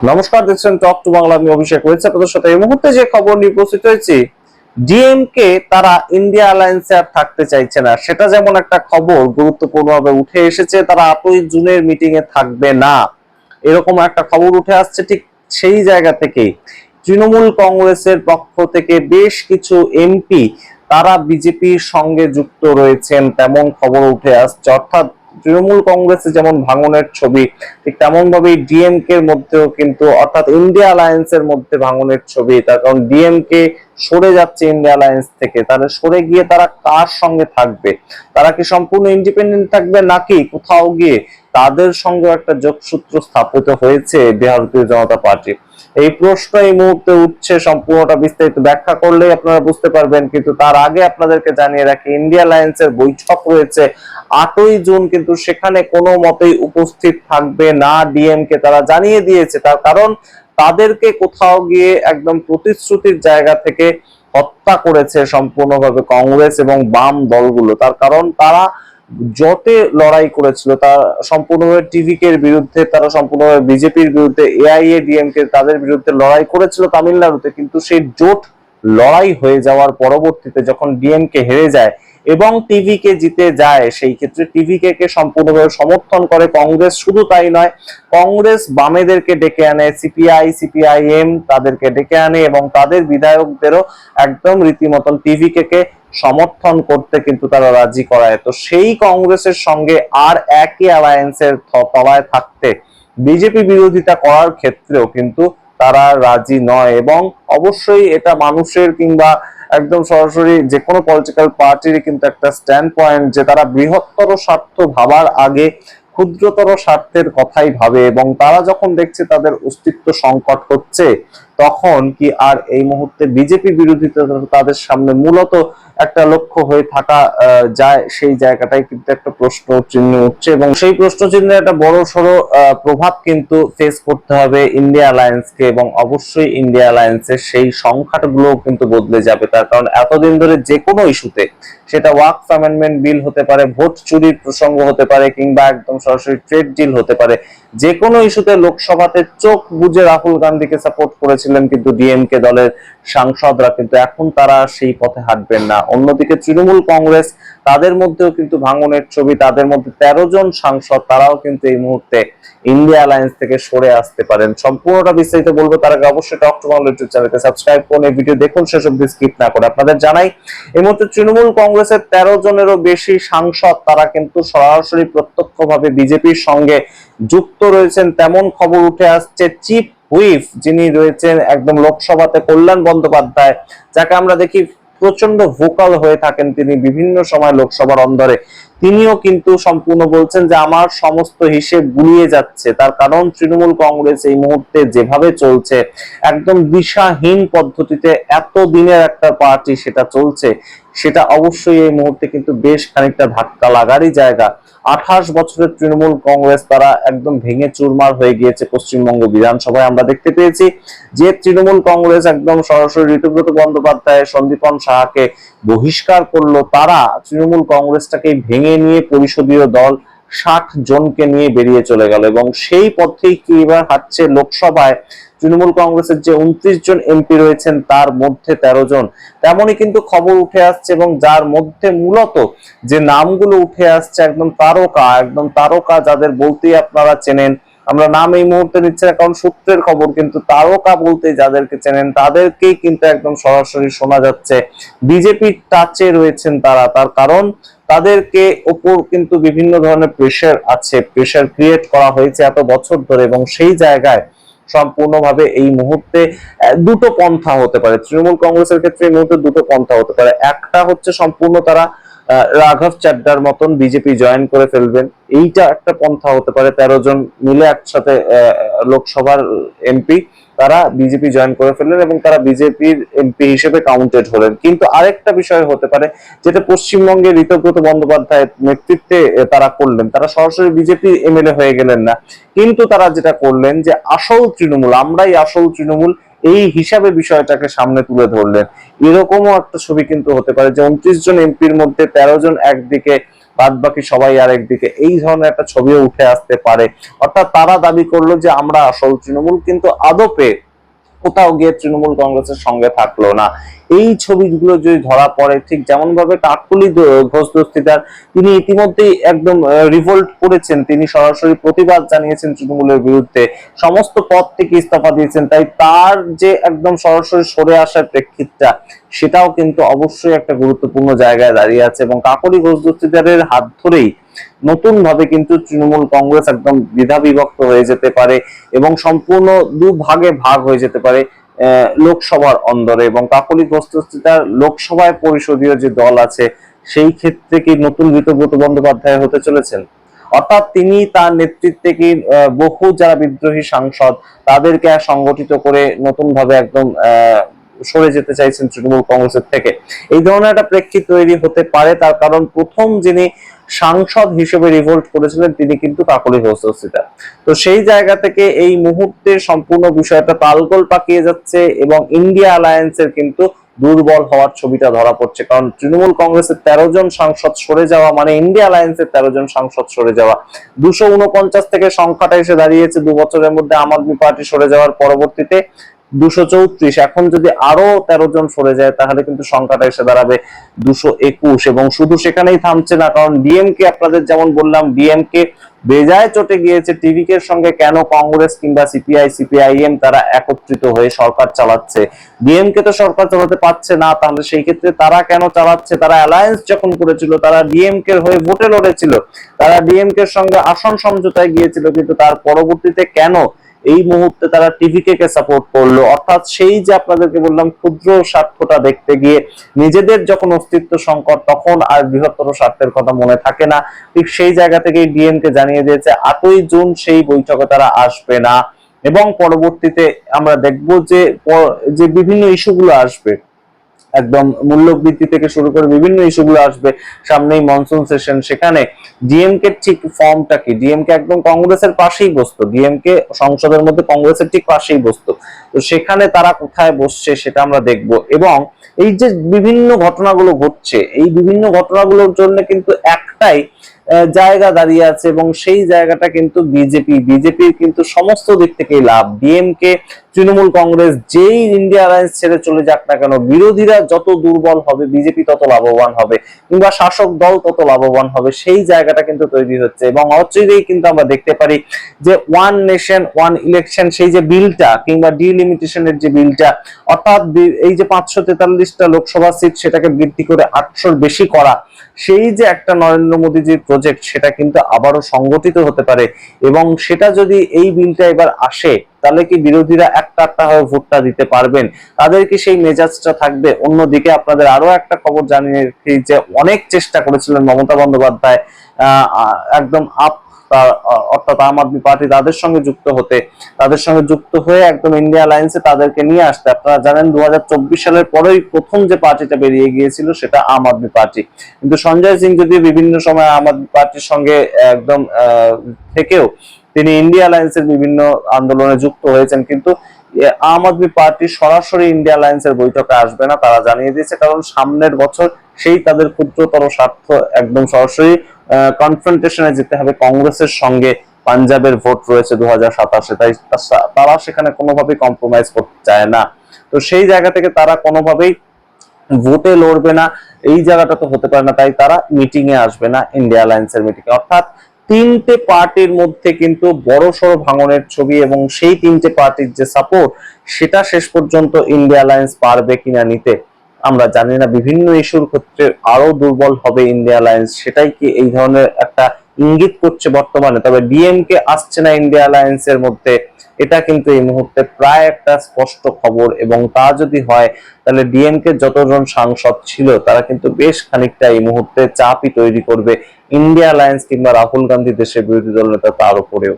নমস্কার, দেখছেন talk to Bangla. আমি অভিষেক রয়েছে আপনাদের সাথে। এই মুহূর্তে যে খবর নিয়ে উপস্থিত হয়েছি, ডিএমকে তারা ইন্ডিয়া অ্যালায়েন্সে আর থাকতে চাইছে না, সেটা যেমন একটা খবর গুরুত্বপূর্ণভাবে উঠে এসেছে। তারা 8ই জুনের মিটিং এ থাকবে না, এরকম একটা খবর উঠে আসছে। ঠিক সেই জায়গা থেকেই তৃণমূল কংগ্রেসের পক্ষ থেকে বেশ কিছু এমপি তারা বিজেপির সঙ্গে যুক্ত রয়েছেন, তেমন খবর উঠে আসছে। অর্থাৎ তৃণমূল কংগ্রেসে যেমন ভাঙনের ছবি, ঠিক তেমন ভাবেই ডিএমকে এর মধ্যেও কিন্তু, অর্থাৎ ইন্ডিয়া অ্যালায়েন্সের মধ্যে ভাঙনের ছবি। তার কারণ ডিএমকে সরে যাচ্ছে ইন্ডিয়া অ্যালায়েন্স থেকে। তারা সরে গিয়ে তারা কার সঙ্গে থাকবে? তারা কি সম্পূর্ণ ইন্ডিপেন্ডেন্ট থাকবে, নাকি কোথাও গিয়ে তাদের সঙ্গে একটা যোগসূত্র স্থাপিত হয়েছে ভারতীয় জনতা পার্টি? এই প্রশ্ন এই মুহূর্তে উঠছে। সম্পূর্ণটা বিস্তারিত ব্যাখ্যা করলেই আপনারা বুঝতে পারবেন, কিন্তু তার আগে আপনাদেরকে জানিয়ে রাখি, ইন্ডিয়া অ্যালায়েন্সের বৈঠক রয়েছে 8ই জুন, কিন্তু সেখানে কোনো মতেই উপস্থিত থাকবে না ডিএমকে। তারা জানিয়ে দিয়েছে, তার কারণ তাদেরকে কোথাও গিয়ে একদম প্রতিশ্রুতির জায়গা থেকে হত্যা করেছে সম্পূর্ণভাবে কংগ্রেস এবং বাম দলগুলো। তার কারণ তারা জোটে লড়াই করেছিল, তারা সম্পূর্ণভাবে টিভিকে এর বিরুদ্ধে, তারা সম্পূর্ণভাবে বিজেপির বিরুদ্ধে, এআইএডিএমকে তাদের বিরুদ্ধে লড়াই করেছিল তামিলনাড়ুতে। কিন্তু সেই জোট লড়াই হয়ে যাওয়ার পরবর্তীতে যখন ডিএমকে হেরে যায় এবং টিভিকে জিতে যায়, সেই ক্ষেত্রে টিভিকে কে সম্পূর্ণভাবে সমর্থন করে কংগ্রেস। শুধু তাই নয়, কংগ্রেস বামেদেরকে ডেকে আনে, সিপিআই সিপিআইএম তাদেরকে ডেকে আনে এবং তাদের বিধায়কদেরও একদম রীতিমতন টিভিকে কে সমর্থন করতে কিন্তু তারা রাজি করায়। তো সেই কংগ্রেসের সঙ্গে আর একই অ্যালায়েন্সের তলায় থাকতে বিজেপি বিরোধিতা করার ক্ষেত্রেও কিন্তু তারা রাজি নয়। এবং অবশ্যই এটা মানুষের কিংবা একদম সরাসরি যে কোনো পলিটিক্যাল পার্টির কিন্তু একটা স্ট্যান্ড পয়েন্ট, যে তারা বৃহত্তর স্বার্থ ভাবার আগে ক্ষুদ্রতর স্বার্থের কথাই ভাবে। এবং তারা যখন দেখছে তাদের অস্তিত্ব সংকট হচ্ছে, তখন কি আর এই মুহূর্তে বিজেপি বিরোধিতা তাদের সামনে মূলত একটা লক্ষ্য হয়ে থাকা যায়? সেই জায়গাটাই কিন্তু একটা প্রশ্ন চিহ্ন উঠছে, এবং সেই প্রশ্ন চিহ্নের একটা বড় সড়ো প্রভাব কিন্তু ফেস করতে হবে ইন্ডিয়া অ্যালায়েন্সকে। এবং অবশ্যই ইন্ডিয়া অ্যালায়েন্সের সেই সংখ্যাগুলো কিন্তু বদলে যাবে। তার কারণ এতদিন ধরে যে কোনো ইস্যুতে, সেটা ওয়াকফ অ্যামেন্ডমেন্ট বিল হতে পারে, ভোট চুরির প্রসঙ্গ হতে পারে, কিংবা একদম সরাসরি ট্রেড ডিল হতে পারে, যে কোনো ইস্যুতে লোকসভাতে চোখ বুজে রাহুল গান্ধীকে সাপোর্ট করেছিলেন কিন্তু ডিএমকে দলের সাংসদরা। কিন্তু এখন তারা সেই পথে হাঁটবেন না। অন্যদিকে তৃণমূল কংগ্রেস, তাদের মধ্যেও কিন্তু ভাঙনের ছবি। তাদের মধ্যে 13 জন সাংসদ, তারাও কিন্তু এই মুহূর্তে ইন্ডিয়া অ্যালায়েন্স থেকে সরে আসতে পারেন। সম্পূর্ণটা বিস্তারিত বলবো, তার আগে অবশ্যই টক টু বাংলা ইউটিউব চ্যানেলকে সাবস্ক্রাইব করুন, এই ভিডিও দেখুন শেষ অবধি স্কিপ না করে। আপনাদের জানাই, এই মুহূর্তে তৃণমূল কংগ্রেসের 13 জনেরও বেশি সাংসদ তারা কিন্তু সরাসরি প্রত্যক্ষভাবে বিজেপির সঙ্গে যুক্ত রয়েছেন, তেমন খবর উঠে আসছে। চিফ হুইপ যিনি রয়েছেন একদম লোকসভাতে, কল্যাণ বন্দ্যোপাধ্যায়, যাকে আমরা দেখি প্রচন্ড ভোকাল হয়ে থাকেন তিনি বিভিন্ন সময় লোকসভার অন্দরে, তিনিও কিন্তু সম্পূর্ণ বলছেন যে আমার সমস্ত হিসেব গুলিয়ে যাচ্ছে। তার কারণ তৃণমূল কংগ্রেস এই মুহূর্তে যেভাবে চলছে, একদম দিশাহীন পদ্ধতিতে এত দিনের একটা পার্টি সেটা চলছে, সেটা অবশ্যই এই মুহূর্তে কিন্তু বেশ খানিকটা ধাক্কা লাগারই জায়গা। 28 বছরের তৃণমূল কংগ্রেস তারা একদম ভেঙে চুরমার হয়ে গিয়েছে। পশ্চিমবঙ্গ বিধানসভায় আমরা দেখতে পেয়েছি যে তৃণমূল কংগ্রেস একদম সরাসরি ঋতুব্রত বন্দ্যোপাধ্যায়, সন্দীপন সাহাকে বহিষ্কার করলো। তারা তৃণমূল কংগ্রেসটাকে ভেঙে নিয়ে পরিষদীয় দল 60 জনকে নিয়ে বেরিয়ে চলে গেল, এবং সেই পথেই কি এবার হাঁটছে লোকসভায় তৃণমূল কংগ্রেসের যে 29 জন এমপি রয়েছেন, তার মধ্যে 13 জন। তেমনই কিন্তু খবর উঠে আসছে, এবং যার মধ্যে মূলত যে নামগুলো উঠে আসছে একদম তারকা, একদম তারকা যাদের বলতেই আপনারা চেনেন। আমরা নাম এই মুহূর্তে নিচ্ছি না কারণ সূত্রের খবর, কিন্তু তারকা বলতে যাদেরকে চেনেন তাদেরকেই কিন্তু একদম সরাসরি শোনা যাচ্ছে বিজেপির টাচে রয়েছেন তারা। তার কারণ তাদেরকে ওপর কিন্তু বিভিন্ন ধরনের প্রেশার আছে, প্রেশার ক্রিয়েট করা হয়েছে এত বছর ধরে। এবং সেই জায়গায় সম্পূর্ণভাবে এই মুহূর্তে দুটো পন্থা হতে পারে তৃণমূল কংগ্রেসের ক্ষেত্রে। এই মুহূর্তে দুটো পন্থা হতে পারে। একটা হচ্ছে সম্পূর্ণ তারা রাঘব চাড্ডার মতন বিজেপি জয়েন করে ফেলবেন, এইটা একটা পন্থা হতে পারে। 13 জন মিলে একসাথে লোকসভার এমপি তারা বিজেপি জয়েন করে ফেললেন এবং তারা বিজেপির এমপি হিসেবে কাউন্টেড হলেন। কিন্তু আরেকটা বিষয় হতে পারে, যেটা পশ্চিমবঙ্গের ঋতব্রত বন্দ্যোপাধ্যায়ের নেতৃত্বে তারা করলেন, তারা সরাসরি বিজেপি এমএলএ হয়ে গেলেন না, কিন্তু তারা যেটা করলেন যে আসল তৃণমূল, আমরাই আসল তৃণমূল, এই হিসাবে বিষয়টাকে সামনে তুলে ধরলেন। এরকমও একটা ছবি কিন্তু হতে পারে যে 29 জন এমপির মধ্যে 13 জন একদিকে বাদ বাকি সবাই আরেকদিকে, এই ধরনের একটা ছবিও উঠে আসতে পারে। অর্থাৎ তারা দাবি করলো যে আমরা আসল তৃণমূল, কিন্তু আদপে কোথাও গিয়ে তৃণমূল কংগ্রেসের সঙ্গে থাকলো না। এই ছবিগুলো যদি ধরা পড়ে, ঠিক যেমন ভাবে কাকলি ঘোষ দস্তিদার, তিনি ইতিমধ্যেই একদম রিভোল্ট করেছেন, তিনি সরাসরি প্রতিবাদ জানিয়েছেন তৃণমূলের বিরুদ্ধে, সমস্ত পদ থেকে ইস্তফা দিয়েছেন। তাই তার যে একদম সরাসরি সরে আসার প্রেক্ষিতটা, সেটাও কিন্তু অবশ্যই একটা গুরুত্বপূর্ণ জায়গায় দাঁড়িয়ে আছে। এবং কাকলি ঘোষ দস্তিদারের হাত ধরেই নতুন ভাবে কিন্তু তৃণমূল কংগ্রেস একদম দ্বিধা বিভক্ত হয়ে যেতে পারে এবং সম্পূর্ণ দুভাগে ভাগ হয়ে যেতে পারে লোকসভার অন্দরে। এবং কাকলি ঘোষ দস্তিদার লোকসভায় পরিষদীয় যে দল আছে, সেই ক্ষেত্রে কি নতুন ঋতব্রত বন্দ্যোপাধ্যায় হতে চলেছেন? অর্থাৎ তিনি তার নেতৃত্বে কি বহু যারা বিদ্রোহী সাংসদ, তাদেরকে সংগঠিত করে নতুন ভাবে একদম সরে যেতে চাইছেন তৃণমূল কংগ্রেসের থেকে। এই ধরনের একটা প্রেক্ষিত তৈরি হতে পারে, তার কারণ প্রথম যিনি সাংসদ হিসেবে রিভোল্ট করেছিলেন তিনি কিন্তু কাকলি ঘোষ দস্তিদার। তো সেই জায়গা থেকে এই মুহূর্তে সম্পূর্ণ বিষয়টা তালগোল পাকিয়ে যাচ্ছে এবং ইন্ডিয়া অ্যালায়েন্সের কিন্তু দুর্বল হওয়ার ছবিটা ধরা পড়ছে। কারণ তৃণমূল কংগ্রেসের 13 জন সাংসদ সরে যাওয়া মানে ইন্ডিয়া অ্যালায়েন্সের 13 জন সাংসদ সরে যাওয়া। 249 থেকে সংখ্যাটা এসে দাঁড়িয়েছে 2 বছরের মধ্যে আম আদমি পার্টি সরে যাওয়ার পরবর্তীতে 234। এখন যদি আরো 13 জন সরে যায় তাহলে কিন্তু সংখ্যাটা এসে দাঁড়াবে 221। এবং শুধু সেখানেই থামছে না, কারণ ডিএমকে, আপনাদের যেমন বললাম, ডিএমকে বেজায় চটে গিয়েছে টিভিকে এর সঙ্গে। কেন কংগ্রেস কিংবা সিপিআই সিপিআইএম তারা একত্রিত হয়ে সরকার চালাচ্ছে? ডিএমকে তো সরকার চালাতে পারছে না, তাহলে সেই ক্ষেত্রে তারা কেন চালাচ্ছে? তারা অ্যালায়েন্স যখন করেছিল, তারা ডিএমকে হয়ে ভোটে লড়েছিল, তারা ডিএমকে এর সঙ্গে আসন সমঝোতায় গিয়েছিল, কিন্তু তার পরবর্তীতে কেন এই মুহূর্তে তারা টিভিকে কে সাপোর্ট করলো? অর্থাৎ সেই যে আপনাদেরকে বললাম ক্ষুদ্র স্বার্থটা দেখতে গিয়ে নিজেদের যখন অস্তিত্ব সংকট, তখন আর বৃহত্তর স্বার্থের কথা মনে থাকে না। ঠিক সেই জায়গা থেকেই ডিএমকে জানিয়ে দিয়েছে 8ই জুন সেই বৈঠকে তারা আসবে না। এবং পরবর্তীতে আমরা দেখবো যে বিভিন্ন ইস্যুগুলো আসবে, একদম মূল্যবৃদ্ধি থেকে শুরু করে বিভিন্ন ইস্যুগুলো আসবে। সামনেই মনসুন সেশন, সেখানে ডিএমকে ঠিক ফর্মটা কি? ডিএমকে একদম কংগ্রেসের পাশেই বসতো, ডিএমকে সংসদের মধ্যে কংগ্রেসের ঠিক পাশেই বসতো। তো সেখানে তারা কোথায় বসছে সেটা আমরা দেখব। এবং এই যে বিভিন্ন ঘটনাগুলো ঘটছে, এই বিভিন্ন ঘটনাগুলোর জন্য কিন্তু একটাই জায়গা দাঁড়িয়ে আছে, এবং সেই জায়গাটা কিন্তু বিজেপির কিন্তু সমস্ত দিক থেকেই লাভ। ডিএমকে, তৃণমূল কংগ্রেস যেই ইন্ডিয়া অ্যালায়েন্স ছেড়ে চলে যাক না কেন, বিরোধীরা যত দুর্বল হবে বিজেপি তত লাভবান হবে, কিংবা শাসক দল তত লাভবান হবে। সেই জায়গাটা কিন্তু তৈরি হচ্ছে। এবং অচিরেই কিন্তু আমরা দেখতে পারি যে ওয়ান নেশন ওয়ান ইলেকশন, সেই যে বিলটা, কিংবা ডিলিমিটেশনের যে বিলটা, অর্থাৎ এই যে 543টা লোকসভা সিট সেটাকে বৃদ্ধি করে 800-র বেশি করা, সেই যে একটা নরেন্দ্র মোদীজির প্রজেক্ট, সেটা কিন্তু আবারও সংগঠিত হতে পারে। এবং সেটা যদি এই বিলটা এবার আসে, তাহলে কি বিরোধীরা একটা হয়ে ভোটটা দিতে পারবেন? তাদের কি সেই মেজাজটা থাকবে? অন্যদিকে আপনাদের আরো একটা খবর জানিয়ে রাখি যে অনেক চেষ্টা করেছিলেন মমতা বন্দ্যোপাধ্যায় একদম অর্থাৎ আম আদমি পার্টি, তাদের সঙ্গে যুক্ত হয়ে একদম ইন্ডিয়া অ্যালায়েন্সে তাদেরকে নিয়ে আসতে। আপনারা জানেন 2024 সালের পরেই প্রথম যে পার্টিটা বেরিয়ে গিয়েছিল সেটা আম আদমি পার্টি। কিন্তু সঞ্জয় সিং যদিও বিভিন্ন সময় আম আদমি পার্টির সঙ্গে একদম থেকেও তিনি ইন্ডিয়া অ্যালায়েন্সের বিভিন্ন আন্দোলনে যুক্ত হয়েছেন, কিন্তু আম আদমি পার্টি সরাসরি ইন্ডিয়া অ্যালায়েন্সের বৈঠকে আসবে না, তারা জানিয়ে দিয়েছে। কারণ সামনের বছর সেই তাদের ক্ষুদ্রতর স্বার্থ একদম সরাসরি কনফ্রন্টেশনে যেতে হবে কংগ্রেসের সঙ্গে। পাঞ্জাবের ভোট রয়েছে 2027-এ, তাই তারা সেখানে কোনোভাবেই কম্প্রোমাইজ করতে চায় না। তো সেই জায়গা থেকে তারা কোনোভাবেই ভোটে লড়বে না, এই জায়গাটা তো হতে পারে না। তাই তারা মিটিং এ আসবে না, ইন্ডিয়া অ্যালায়েন্সের মিটিং এ। অর্থাৎ তিনটে পার্টির মধ্যে কিন্তু বড়সড় ভাঙনের ছবি, এবং সেই তিনটে পার্টির যে সাপোর্ট, সেটা শেষ পর্যন্ত ইন্ডিয়া অ্যালায়েন্স পারবে কিনা নিতে আমরা জানি না। বিভিন্ন ইস্যুর ক্ষেত্রে আরো দুর্বল হবে ইন্ডিয়া অ্যালায়েন্স, সেটাই কি এই ধরনের একটা ইঙ্গিত করছে বর্তমানে। তবে ডিএমকে আসছে না ইন্ডিয়া অ্যালায়েন্সের মধ্যে, এটা কিন্তু এই মুহূর্তে প্রায় একটা স্পষ্ট খবর। এবং তা যদি হয়, তাহলে ডিএমকে যতজন সাংসদ ছিল তারা কিন্তু বেশ খানিকটা এই মুহূর্তে চাপই তৈরি করবে ইন্ডিয়া অ্যালায়েন্স কিংবা রাহুল গান্ধী, দেশের বিরোধী দল নেতা, তার উপরেও।